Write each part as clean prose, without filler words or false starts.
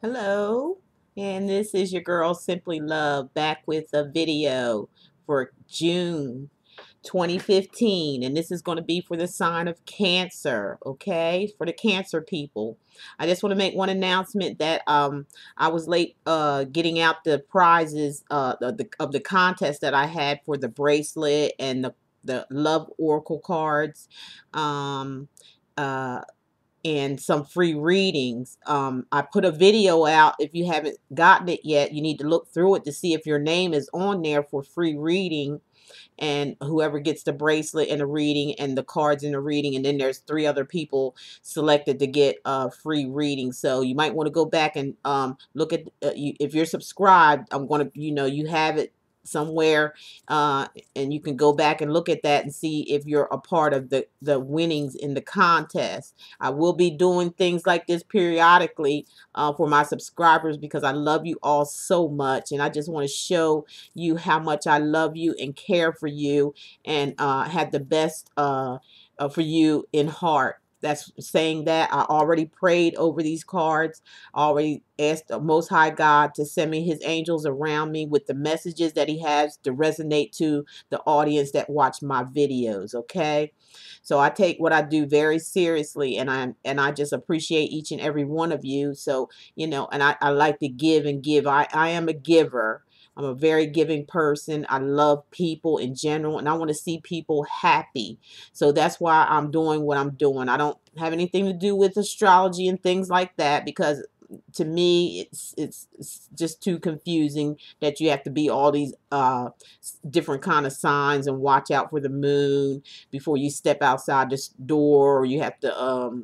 Hello, and this is your girl Simply Love back with a video for June 2015, and this is going to be for the sign of Cancer, okay? For the Cancer people. I just want to make one announcement that I was late getting out the prizes of the contest that I had for the bracelet and the Love Oracle cards. Um uh and some free readings. I put a video out. If you haven't gotten it yet, you need to look through it to see if your name is on there for free reading. And whoever gets the bracelet and the reading and the cards in the reading, and then there's three other people selected to get free reading. So you might want to go back and look at if you're subscribed. I'm going to, you have it somewhere, uh, and you can go back and look at that and see if you're a part of the winnings in the contest. I will be doing things like this periodically for my subscribers because I love you all so much, and I just want to show you how much I love you and care for you, and had the best for you in heart. That's saying that I already prayed over these cards. I already asked the Most High God to send me His angels around me with the messages that He has to resonate to the audience that watch my videos. Okay, so I take what I do very seriously, and I just appreciate each and every one of you. So and I like to give and give. I am a giver. I'm a very giving person. I love people in general, and I want to see people happy. So that's why I'm doing what I'm doing. I don't have anything to do with astrology and things like that because to me it's just too confusing that you have to be all these different kind of signs and watch out for the moon before you step outside this door, or you have to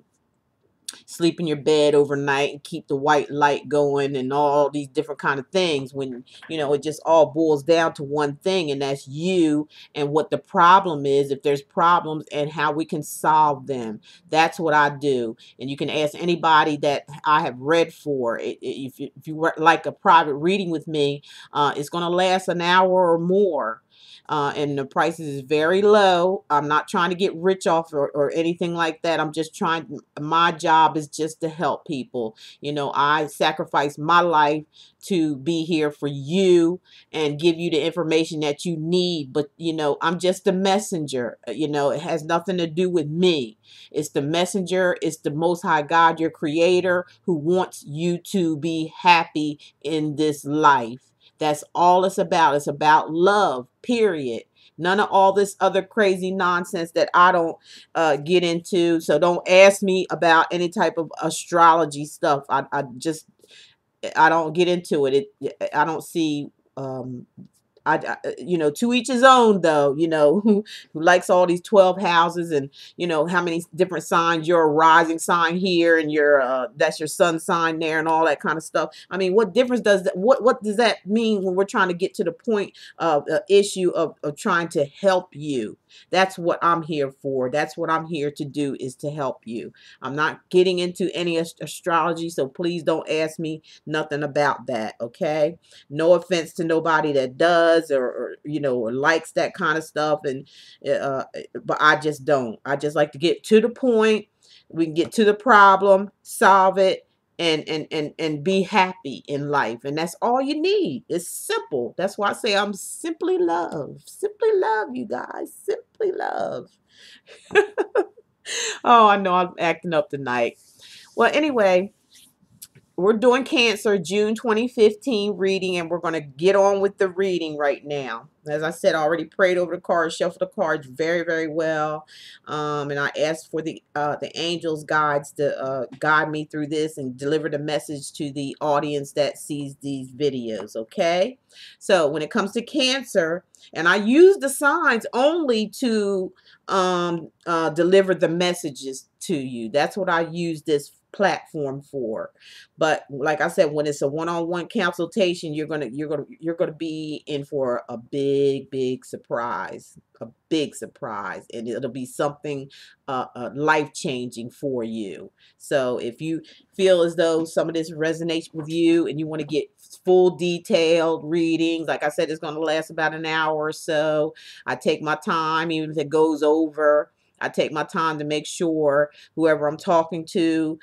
sleep in your bed overnight and keep the white light going and all these different kind of things, when it just all boils down to one thing, and that's you and what the problem is, if there's problems, and how we can solve them. That's what I do. And you can ask anybody that I have read for. If you were like a private reading with me, it's going to last an hour or more, and the prices is very low. I'm not trying to get rich off or anything like that. I'm just trying. My job is just to help people. I sacrifice my life to be here for you and give you the information that you need. But I'm just a messenger. It has nothing to do with me. It's the messenger. It's the Most High God, your creator, who wants you to be happy in this life. That's all it's about. It's about love, period. None of all this other crazy nonsense that I don't get into. So don't ask me about any type of astrology stuff. I don't get into it. I don't see to each his own, though, who likes all these 12 houses, and how many different signs, your rising sign here and your that's your sun sign there, and all that kind of stuff. I mean, what difference does that, what does that mean when we're trying to get to the point of the issue of trying to help you? That's what I'm here for. That's what I'm here to do, is to help you. I'm not getting into any astrology, so please don't ask me nothing about that, okay? No offense to nobody that does, or likes that kind of stuff, and but I just don't. I just like to get to the point. We can get to the problem, solve it, and be happy in life, and that's all you need. It's simple. That's why I say I'm simply love. Simply love, you guys. Simply love. Oh, I know I'm acting up tonight. Well, anyway, we're doing Cancer June 2015 reading, and we're going to get on with the reading right now. As I said, I already prayed over the cards, shuffled the cards very, very well, and I asked for the angels guides to guide me through this and deliver the message to the audience that sees these videos. Okay, so when it comes to Cancer, and I use the signs only to deliver the messages to you. That's what I use this platform for. But like I said, when it's a one-on-one consultation, you're gonna be in for a big, big surprise, a big surprise, and it'll be something life-changing for you. So if you feel as though some of this resonates with you and you want to get full detailed readings, like I said, it's going to last about an hour or so. I take my time, even if it goes over. I take my time to make sure whoever I'm talking to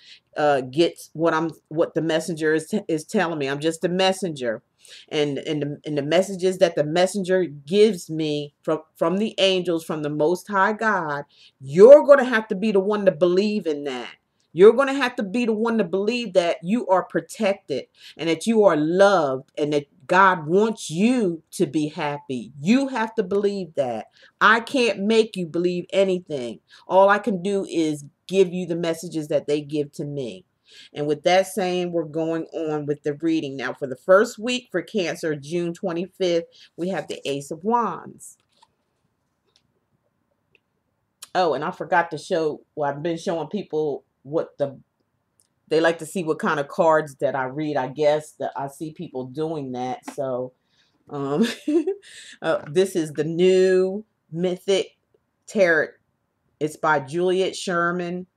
gets what the messenger is telling me. I'm just a messenger. And the messages that the messenger gives me from the angels, from the Most High God, you're going to have to be the one to believe in that. You're going to have to be the one to believe that you are protected and that you are loved and that God wants you to be happy. You have to believe that. I can't make you believe anything. All I can do is give you the messages that they give to me. And with that saying, we're going on with the reading. Now, for the first week for Cancer, June 25th, we have the Ace of Wands. Oh, and I forgot to show, well, I've been showing people they like to see what kind of cards that I read. I guess that I see people doing that. So, um, this is the new Mythic Tarot. It's by Juliet Sherman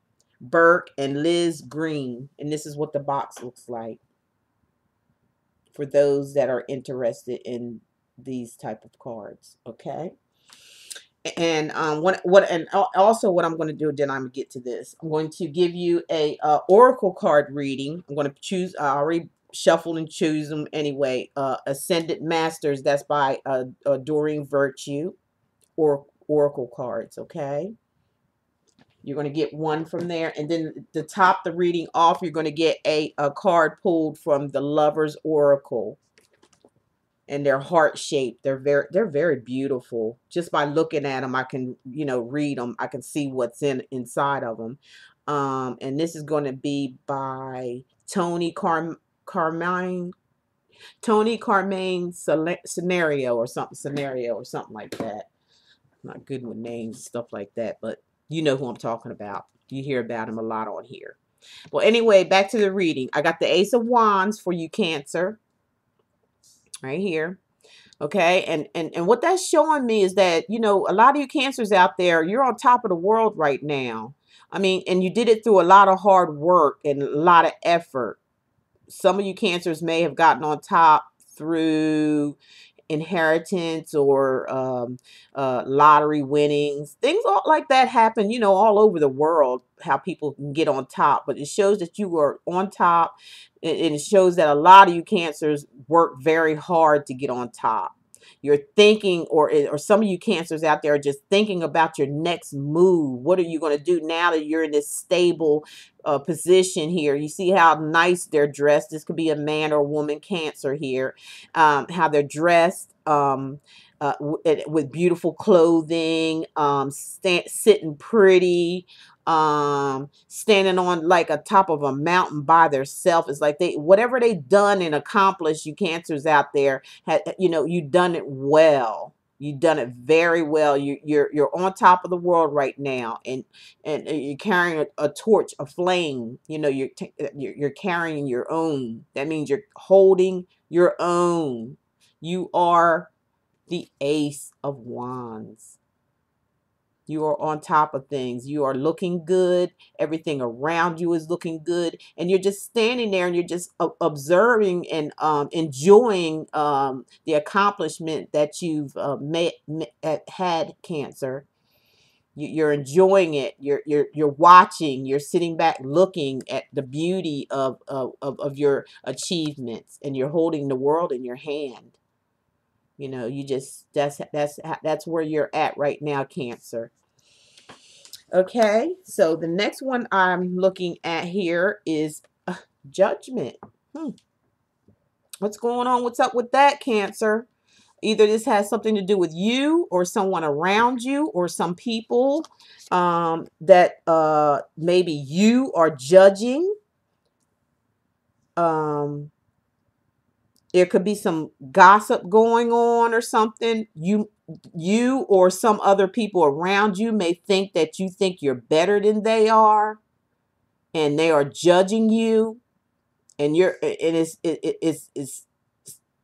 Burke and Liz Green. And this is what the box looks like for those that are interested in these type of cards. Okay. And also what I'm going to do, then I'm going to get to this. I'm going to give you a oracle card reading. I'm going to choose, I already shuffled and choose them anyway. Ascended Masters, that's by Doreen Virtue, or oracle cards. Okay. You're going to get one from there, and then to top the reading off, you're going to get a card pulled from the Lover's Oracle. And they're heart shaped. They're very beautiful. Just by looking at them, I can, read them. I can see what's inside of them. And this is going to be by Carmine Scenario or something like that. I'm not good with names and stuff like that, but you know who I'm talking about. You hear about him a lot on here. Well, anyway, back to the reading. I got the Ace of Wands for you, Cancer, right here. Okay, and what that's showing me is that, a lot of you Cancers out there, you're on top of the world right now. I mean, and you did it through a lot of hard work and a lot of effort. Some of you Cancers may have gotten on top through inheritance or lottery winnings. Things like that happen, all over the world, how people can get on top. But it shows that you were on top, and it shows that a lot of you Cancers work very hard to get on top. You're thinking, or some of you Cancers out there are just thinking about your next move. What are you going to do now that you're in this stable position here? You see how nice they're dressed. This could be a man or woman Cancer here. How they're dressed. With beautiful clothing, sitting pretty, standing on like a top of a mountain by themselves. It's like whatever they done and accomplished, you Cancers out there, you done it well. You've done it very well. You're on top of the world right now, and you're carrying a torch, a flame. You're carrying your own. That means you're holding your own. You are the Ace of Wands. You are on top of things. You are looking good. Everything around you is looking good. And you're just standing there and you're just observing and enjoying the accomplishment that you've had, Cancer. You're enjoying it. You're watching. You're sitting back looking at the beauty of your achievements, and you're holding the world in your hand. You just that's where you're at right now, Cancer. Okay, so the next one I'm looking at here is Judgment. What's going on? What's up with that, Cancer? Either this has something to do with you or someone around you or some people that maybe you are judging. There could be some gossip going on or something. You or some other people around you may think that you think you're better than they are, and they are judging you. And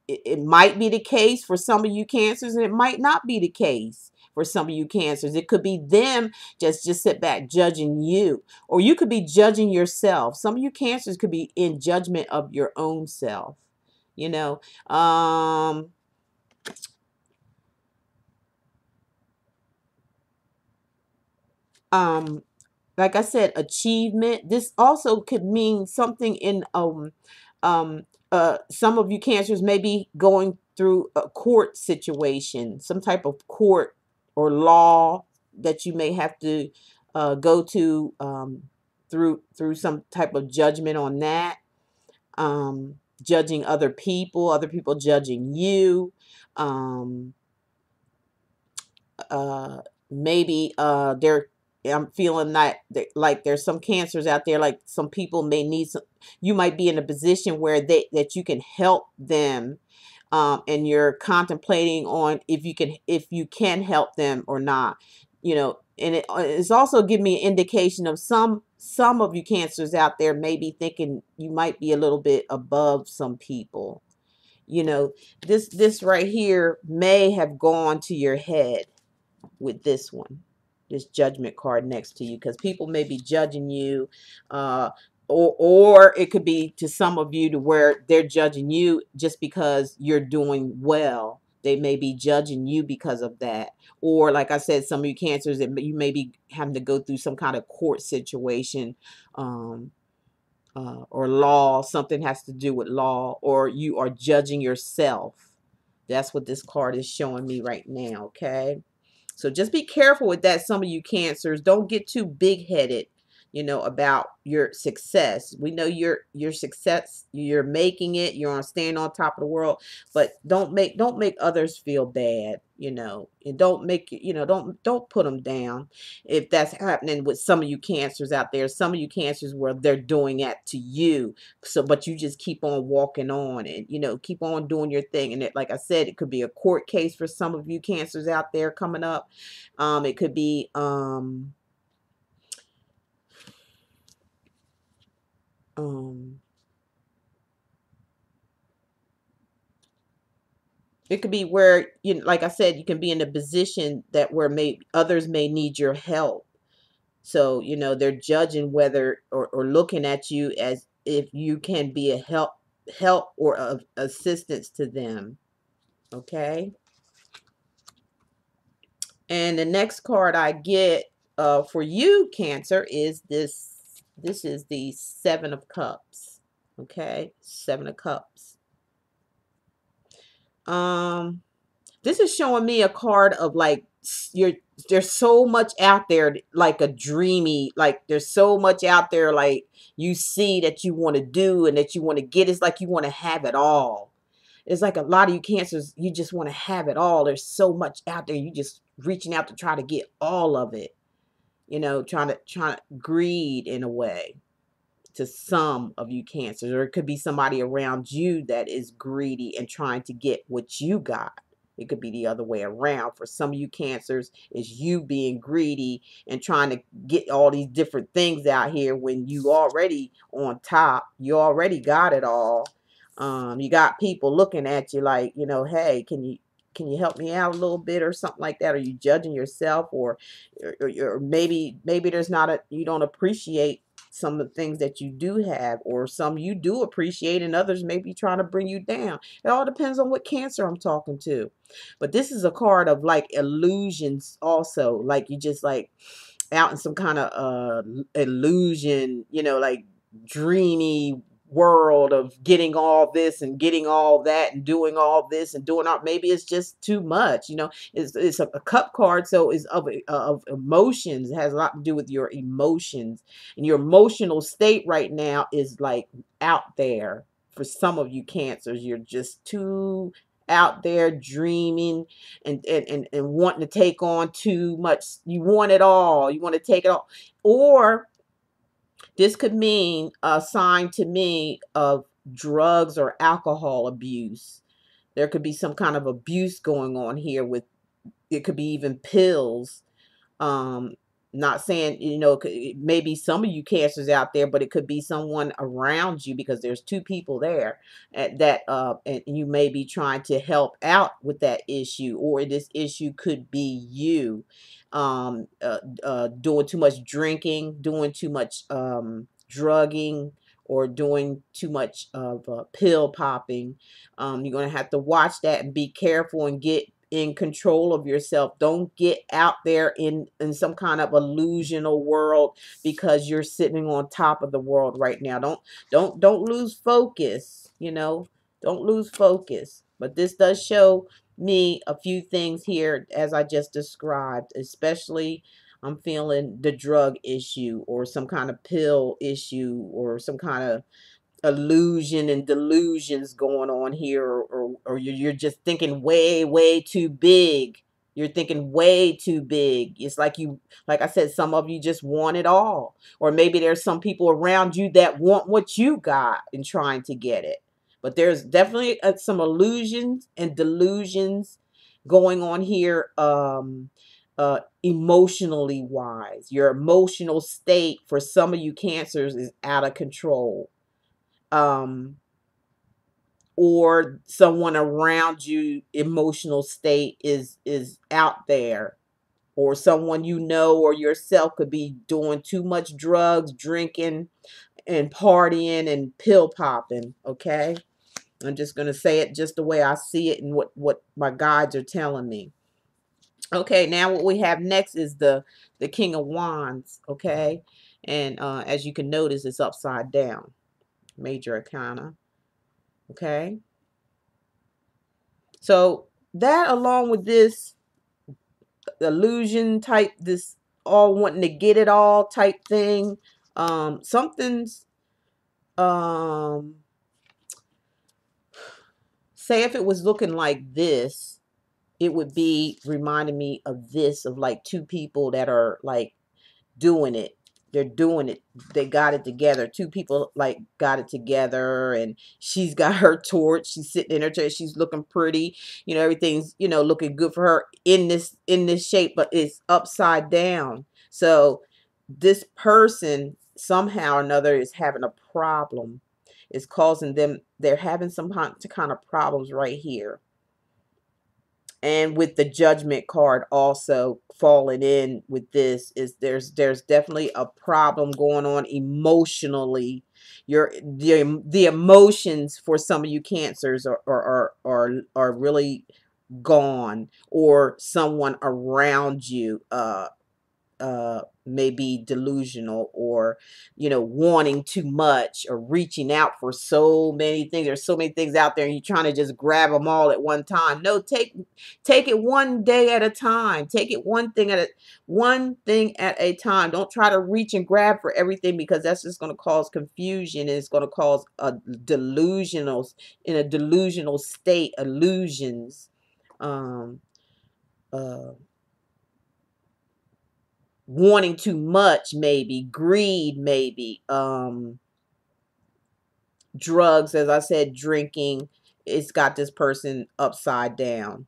it might be the case for some of you Cancers, and it might not be the case for some of you Cancers. It could be them just sit back judging you, or you could be judging yourself. Some of you Cancers could be in judgment of your own self. um like I said, achievement. This also could mean something in um some of you cancers may be going through a court situation, some type of court or law that you may have to go to through some type of judgment on that. Judging other people judging you. Um, uh maybe there I'm feeling like there's some cancers out there, like some people may need some, you might be in a position where that you can help them, and you're contemplating on if you can help them or not, and it's also giving me an indication of some of you cancers out there may be thinking you might be a little bit above some people. This right here may have gone to your head with this judgment card next to you, because people may be judging you, uh or it could be to some of you to where they're judging you just because you're doing well. They may be judging you because of that. Or like I said, some of you cancers, that you may be having to go through some kind of court situation, um or law. Something has to do with law, or you are judging yourself. That's what this card is showing me right now. Okay, so just be careful with that. Some of you cancers, don't get too big headed, about your success. We know your success, you're making it, you're on staying on top of the world, but don't make others feel bad, and don't make, don't put them down if that's happening with some of you cancers out there. Some of you cancers where they're doing that to you. So, but you just keep on walking on and, keep on doing your thing. And like I said, it could be a court case for some of you cancers out there coming up. It could be, um, it could be where, like I said, you can be in a position that where others may need your help. So, they're judging whether or looking at you as if you can be a help or of assistance to them. Okay. And the next card I get for you, Cancer, is this. This is the Seven of Cups. Okay, Seven of Cups. Um, this is showing me a card of like you're there's so much out there, like a dreamy, like there's so much out there, like you see that you want to do and that you want to get. It's like you want to have it all. It's like a lot of you cancers, you just want to have it all. There's so much out there. You just reaching out to try to get all of it. Trying to greed in a way to some of you cancers, or it could be somebody around you that is greedy and trying to get what you got. It could be the other way around. For some of you cancers, is you being greedy and trying to get all these different things out here when you already on top. You already got it all. You got people looking at you like, hey, can you help me out a little bit or something like that? Are you judging yourself, or maybe there's not you don't appreciate some of the things that you do have, or some you do appreciate and others may be trying to bring you down. It all depends on what cancer I'm talking to. But this is a card of like illusions also, like you just like out in some kind of illusion, like dreamy world of getting all this and getting all that and doing all this and doing all. Maybe it's just too much. It's a cup card, so it's of emotions. It has a lot to do with your emotions, and your emotional state right now is like out there. For some of you cancers, you're just too out there dreaming and wanting to take on too much. You want it all. You want to take it all. Or this could mean a sign to me of drugs or alcohol abuse. There could be some kind of abuse going on here with, it could be even pills. um Not saying, maybe some of you cancers out there, but it could be someone around you, because there's two people there that and you may be trying to help out with that issue, or this issue could be you doing too much drinking, doing too much drugging, or doing too much of pill popping. You're going to have to watch that and be careful and get in control of yourself. Don't get out there in some kind of illusional world because you're sitting on top of the world right now. Don't lose focus, you know. Don't lose focus. But this does show me a few things here as I just described, especially I'm feeling the drug issue or some kind of pill issue or some kind of illusion and delusions going on here, or you're just thinking way too big. You're thinking way too big. It's like you, like I said, some of you just want it all, or maybe there's some people around you that want what you got and trying to get it. But there's definitely some illusions and delusions going on here, emotionally wise. Your emotional state for some of you cancers is out of control, um, or someone around you emotional state is out there, or someone you know or yourself could be doing too much drugs, drinking and partying and pill popping. Okay, I'm just going to say it just the way I see it and what my guides are telling me. Okay, now what we have next is the King of Wands. Okay, and as you can notice, it's upside down, major arcana. Okay, so that along with this illusion type, this all wanting to get it all type thing, something's, um, say if it was looking like this, it would be reminding me of this, of like two people that are like doing it. They're doing it. They got it together. Two people like got it together, and she's got her torch. She's sitting in her chair. She's looking pretty. You know, everything's, you know, looking good for her in this shape, but it's upside down. So this person somehow or another is having a problem. It's causing them. They're having some kind of problems right here, and with the Judgment card also falling in with this, is there's definitely a problem going on emotionally. Your the emotions for some of you cancers are really gone, or someone around you maybe delusional, or you know, wanting too much, or reaching out for so many things. There's so many things out there and you're trying to just grab them all at one time. No, take it one day at a time. Take it one thing at a time. Don't try to reach and grab for everything, because that's just going to cause confusion, and it's going to cause a delusional, in a delusional state, illusions, um uh wanting too much, maybe greed, maybe drugs, as I said, drinking. It's got this person upside down,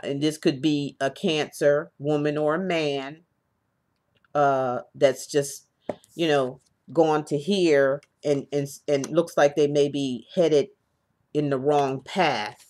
and this could be a Cancer woman or a man, that's just, you know, gone to here, and looks like they may be headed in the wrong path.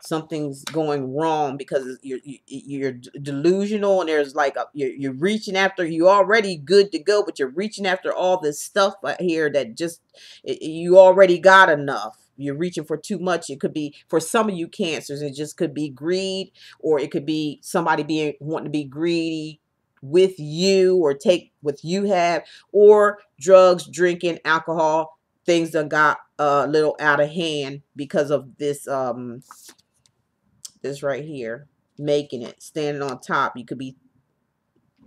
Something's going wrong because you're delusional, and there's like you're reaching after, you already good to go, but you're reaching after all this stuff out here that just, you already got enough. You're reaching for too much. It could be, for some of you cancers, it just could be greed, or it could be somebody being wanting to be greedy with you, or take what you have, or drugs, drinking, alcohol. Things that got a little out of hand because of this this right here, making it, standing on top. You could be,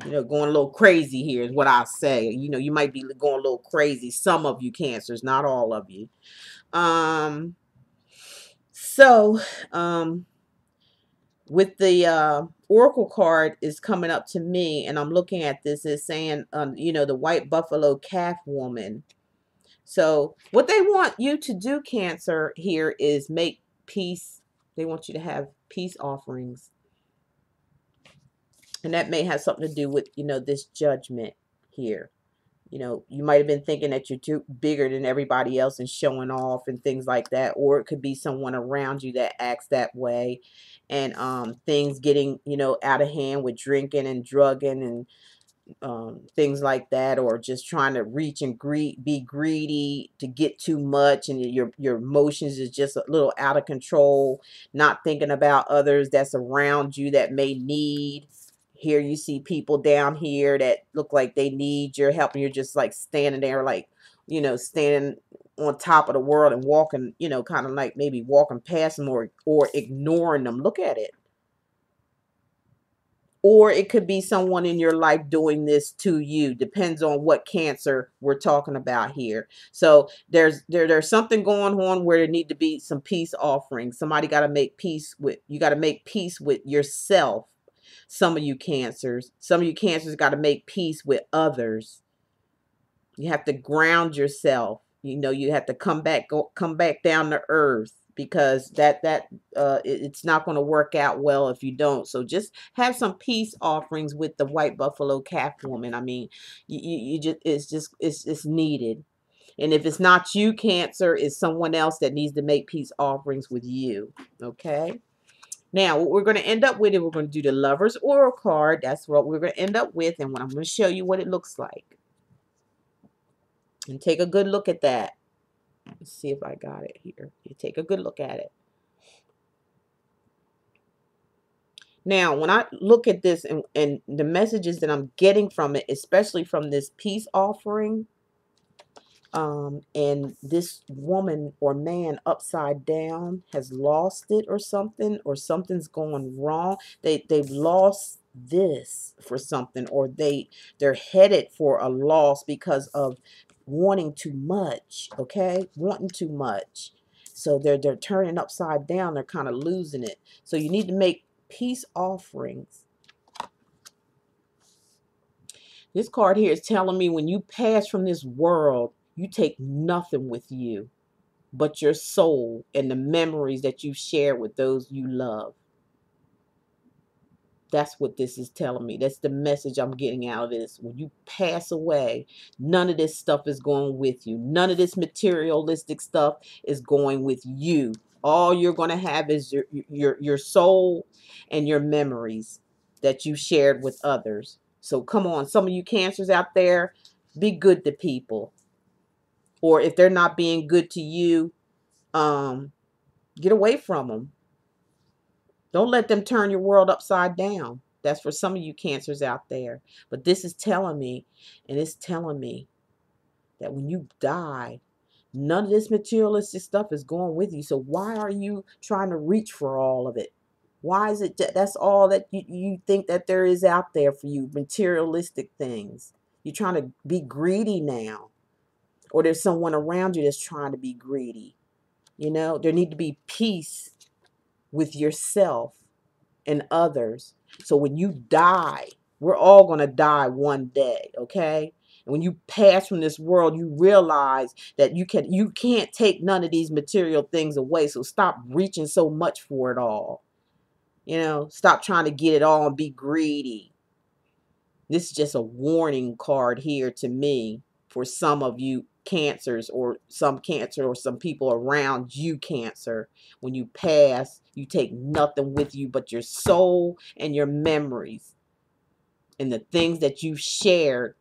you know, going a little crazy here is what I'll say. You know, you might be going a little crazy. Some of you cancers, not all of you. Um, so, with the Oracle card is coming up to me, and I'm looking at this, is saying, you know, the white buffalo calf woman. So what they want you to do, Cancer, here is make peace. They want you to have peace offerings. And that may have something to do with, you know, this Judgment here. You know, you might have been thinking that you're too bigger than everybody else and showing off and things like that. Or it could be someone around you that acts that way. And things getting, you know, out of hand with drinking and drugging and things like that, or just trying to reach and be greedy to get too much, and your emotions is just a little out of control, not thinking about others that's around you that may need. Here you see people down here that look like they need your help, and you're just like standing there like, standing on top of the world and walking, kind of like maybe walking past them, or ignoring them. Look at it. Or it could be someone in your life doing this to you. Depends on what Cancer we're talking about here. So there's something going on where there need to be some peace offerings. Somebody got to make peace with, you got to make peace with yourself. Some of you Cancers, got to make peace with others. You have to ground yourself. You have to come back down to earth, because it's not going to work out well if you don't. So just have some peace offerings with the white buffalo calf woman. I mean, you it's needed. And if it's not you, Cancer, it's someone else that needs to make peace offerings with you. Okay. Now, what we're going to end up with is we're going to do the Lover's Oracle card. That's what we're going to end up with. And I'm going to show you what it looks like. And take a good look at that. Let's see if I got it here. You take a good look at it. Now, when I look at this and the messages that I'm getting from it, especially from this peace offering, and this woman or man upside down has lost it or something's going wrong. They've lost this for something, or they're headed for a loss because of wanting too much. Okay, wanting too much. So they're turning upside down. They're kind of losing it. So you need to make peace offerings. This card here is telling me when you pass from this world, you take nothing with you but your soul and the memories that you share with those you love. That's what this is telling me. That's the message I'm getting out of this. When you pass away, none of this stuff is going with you. None of this materialistic stuff is going with you. All you're going to have is your soul and your memories that you shared with others. So come on, some of you Cancers out there, be good to people. Or if they're not being good to you, get away from them. Don't let them turn your world upside down. That's for some of you Cancers out there. But this is telling me, and it's telling me that when you die, none of this materialistic stuff is going with you. So why are you trying to reach for all of it? Why is it that's all that you think that there is out there for you? Materialistic things. You're trying to be greedy now. Or there's someone around you that's trying to be greedy. There need to be peace with yourself and others. So when you die, we're all going to die one day, okay? And when you pass from this world, you realize that you can't take none of these material things away. So stop reaching so much for it all. Stop trying to get it all and be greedy. This is just a warning card here to me for some of you Cancers, or some Cancer, or some people around you Cancer. When you pass, you take nothing with you but your soul and your memories and the things that you shared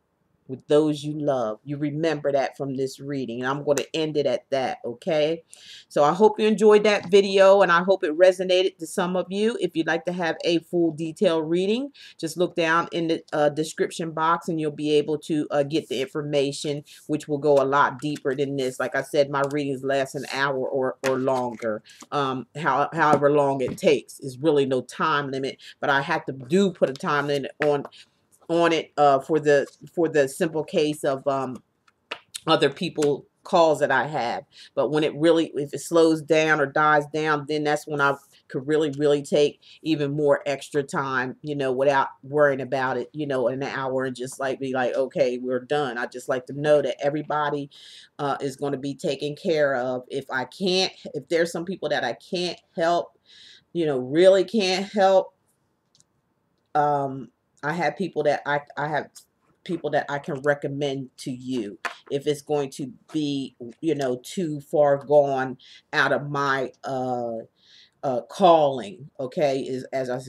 with those you love. You remember that from this reading, and I'm going to end it at that. Okay, so I hope you enjoyed that video, and I hope it resonated to some of you. If you'd like to have a full detailed reading, just look down in the description box and you'll be able to get the information, which will go a lot deeper than this. Like I said, my readings last an hour or longer. However long it takes. Is really no time limit, but I have to put a time limit on it for the simple case of other people calls that I have. But when if it slows down or dies down, then that's when I could really take even more extra time, without worrying about it, in an hour, and just like be like, okay, we're done. I just like to know that everybody is going to be taken care of. If there's some people that I can't help, really can't help, I have people that I can recommend to you if it's going to be, too far gone out of my calling. Okay, is as I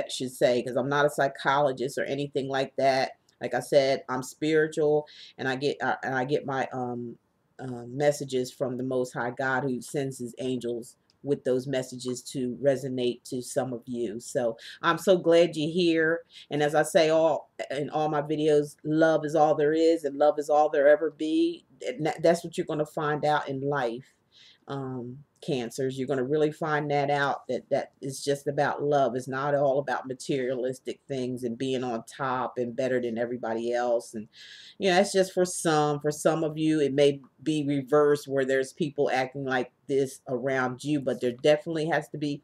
should say, because I'm not a psychologist or anything like that. Like I said, I'm spiritual, and I get my messages from the Most High God, who sends His angels with those messages to resonate to some of you. So I'm so glad you're here. And as I say all in all my videos, love is all there is, and love is all there ever be. And that's what you're going to find out in life. Cancers, you're going to really find that out, that is just about love. It's not all about materialistic things and being on top and better than everybody else. And that's just for some of you it may be reversed, where there's people acting like this around you, but there definitely has to be,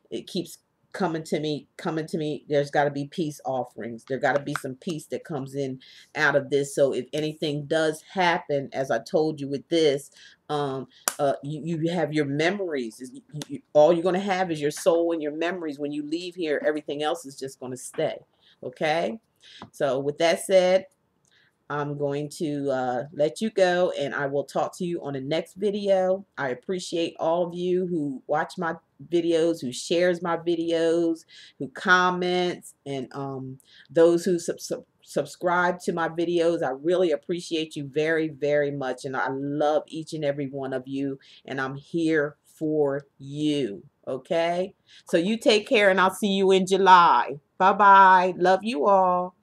it keeps coming to me, there's got to be peace offerings. There got to be some peace that comes in out of this. So if anything does happen, as I told you with this, you have your memories. All you're going to have is your soul and your memories. When you leave here, everything else is just going to stay. Okay, so with that said, I'm going to let you go, and I will talk to you on the next video. I appreciate all of you who watch my videos, who shares my videos, who comments, and those who subscribe to my videos. I really appreciate you very, very much, and I love each and every one of you, and I'm here for you. Okay, so you take care, and I'll see you in July. Bye bye. Love you all.